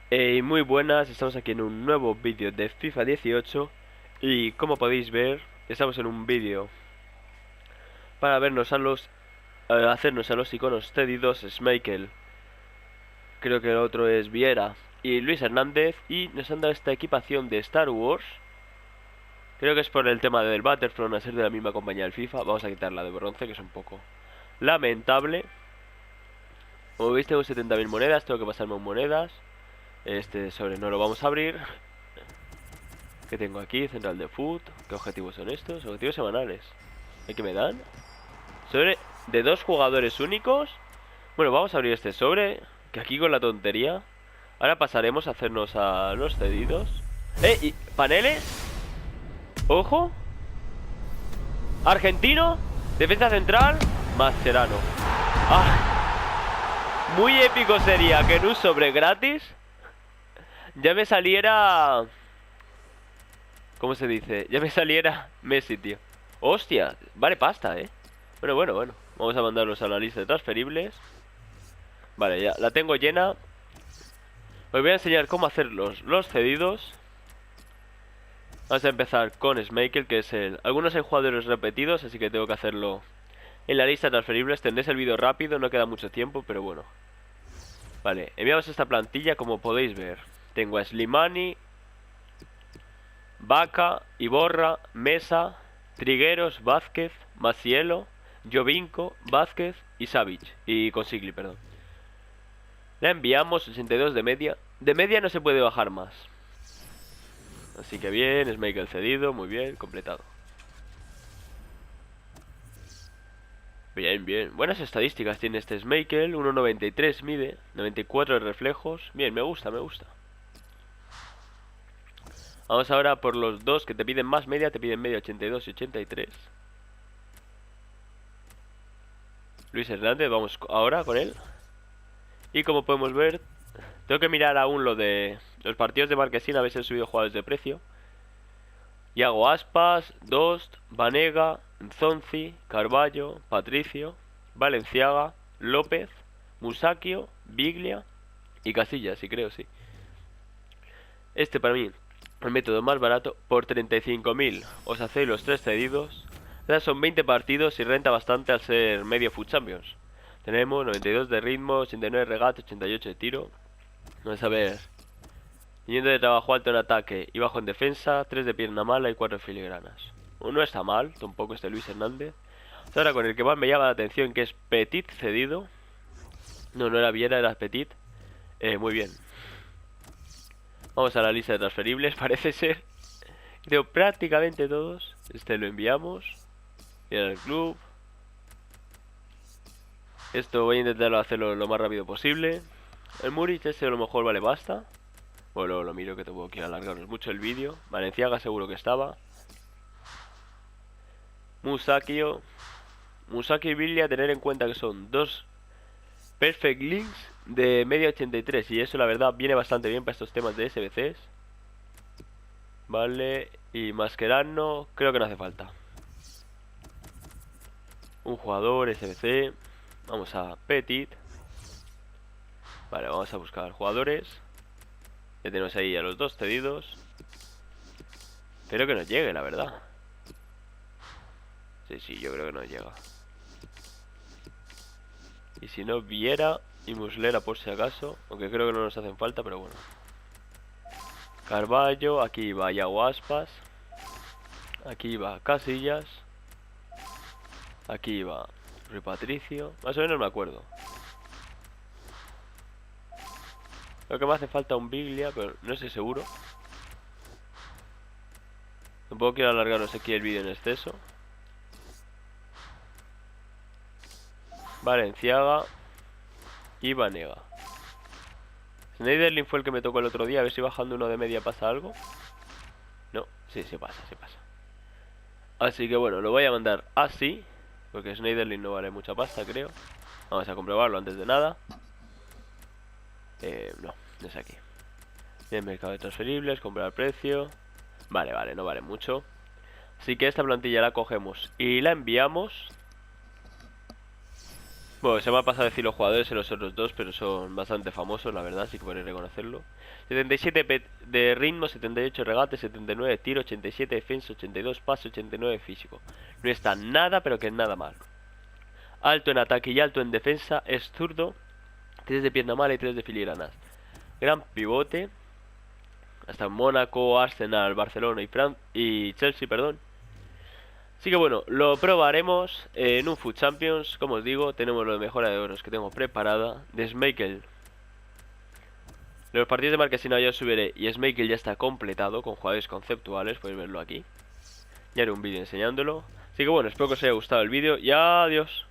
Muy buenas, estamos aquí en un nuevo vídeo de FIFA 18 y como podéis ver, estamos en un vídeo para vernos a hacernos a los iconos cedidos Schmeichel, creo que el otro es Viera y Luis Hernández, y nos han dado esta equipación de Star Wars. Creo que es por el tema del Battlefront, a ser de la misma compañía del FIFA. Vamos a quitarla de bronce, que es un poco lamentable. Como veis, tengo 70.000 monedas, tengo que pasarme monedas. Este sobre no lo vamos a abrir. ¿Qué tengo aquí? Central de Food. ¿Qué objetivos son estos? Objetivos semanales. ¿Y qué me dan? Sobre de 2 jugadores únicos. Bueno, vamos a abrir este sobre, que aquí con la tontería. Ahora pasaremos a hacernos a los cedidos. ¿Y paneles? Ojo. Argentino. Defensa central. Mascherano. Muy épico sería que en un sobre gratis ya me saliera... ¿Cómo se dice? Ya me saliera Messi, tío. Hostia, vale pasta, Bueno. Vamos a mandarlos a la lista de transferibles. Vale, ya la tengo llena. Os voy a enseñar cómo hacer los cedidos. Vamos a empezar con Schmeichel, que es el... Algunos hay jugadores repetidos, así que tengo que hacerlo en la lista de transferibles. Tendréis el vídeo rápido, no queda mucho tiempo, pero bueno. Vale, enviamos esta plantilla, como podéis ver. Tengo a Slimani, Vaca, Iborra, Mesa, Trigueros, Vázquez, Macielo, Jovinko, Vázquez y Savic. Y Consigli, perdón. La enviamos, 82 de media. De media no se puede bajar más. Así que bien, Schmeichel cedido, muy bien, completado. Bien. Buenas estadísticas tiene este Schmeichel. 1,93 mide, 94 de reflejos. Bien, me gusta. Vamos ahora por los dos que te piden más media. Te piden media 82 y 83. Luis Hernández, vamos ahora con él. Y como podemos ver, tengo que mirar aún lo de los partidos de Marquesina, a ver si he subido jugadores de precio. Iago Aspas, Dost, Vanega, Nzonzi, Carballo, Patricio, Valenciaga, López, Musacchio, Biglia y Casillas, sí creo, sí. Este para mí, el método más barato, por 35.000 os hacéis los 3 cedidos. Ya son 20 partidos y renta bastante al ser medio Foot Champions. Tenemos 92 de ritmo, 89 de regate, 88 de tiro. Vamos a ver. Yendo de trabajo alto en ataque y bajo en defensa, 3 de pierna mala y 4 filigranas. No está mal, tampoco este Luis Hernández. Ahora con el que más me llama la atención, que es Petit cedido. No era Viera, era Petit. Muy bien. Vamos a la lista de transferibles, parece ser. Creo prácticamente todos. Este lo enviamos. Y al club. Esto voy a intentarlo hacerlo lo más rápido posible. El Muric ese a lo mejor vale basta. Bueno, lo miro, que tengo que alargarnos mucho el vídeo. Valenciaga seguro que estaba. Musacchio y Biglia, tener en cuenta que son dos Perfect Links de media 83. Y eso la verdad viene bastante bien para estos temas de SBCs. Vale, y Mascherano creo que no hace falta. Un jugador SBC. Vamos a Petit. Vale, vamos a buscar jugadores. Ya tenemos ahí a los dos cedidos. Espero que nos llegue, la verdad. Sí, yo creo que nos llega. Y si no, Viera y Muslera por si acaso. Aunque creo que no nos hacen falta, pero bueno. Carballo, aquí va Iago Aspas. Aquí va Casillas. Aquí va Rui Patricio. Más o menos me acuerdo. Creo que me hace falta un Biglia, pero no estoy seguro. Tampoco quiero alargaros aquí el vídeo en exceso. Valenciaga y Vanega. Schneiderlin fue el que me tocó el otro día. A ver si bajando uno de media pasa algo. No, sí, se pasa. Así que bueno, lo voy a mandar así, porque Schneiderlin no vale mucha pasta, creo. Vamos a comprobarlo antes de nada. No es aquí. Bien, mercado de transferibles, comprar precio. Vale, no vale mucho. Así que esta plantilla la cogemos y la enviamos. Bueno, se me ha pasado a decir los jugadores en los otros dos, pero son bastante famosos, la verdad, sí que podéis reconocerlo. 77 de ritmo, 78 regate, 79 tiro, 87 defensa, 82 pase, 89 físico. No está nada, pero que nada mal. Alto en ataque y alto en defensa, es zurdo, 3 de pierna mala y 3 de filigranas. Gran pivote. Hasta Mónaco, Arsenal, Barcelona y Chelsea, perdón. Así que bueno, lo probaremos en un Food Champions. Como os digo, tenemos lo de mejora de oros que tengo preparada. De Schmeichel. Los partidos de Marquesina ya os subiré. Y Schmeichel ya está completado con jugadores conceptuales. Podéis verlo aquí. Ya haré un vídeo enseñándolo. Así que bueno, espero que os haya gustado el vídeo y adiós.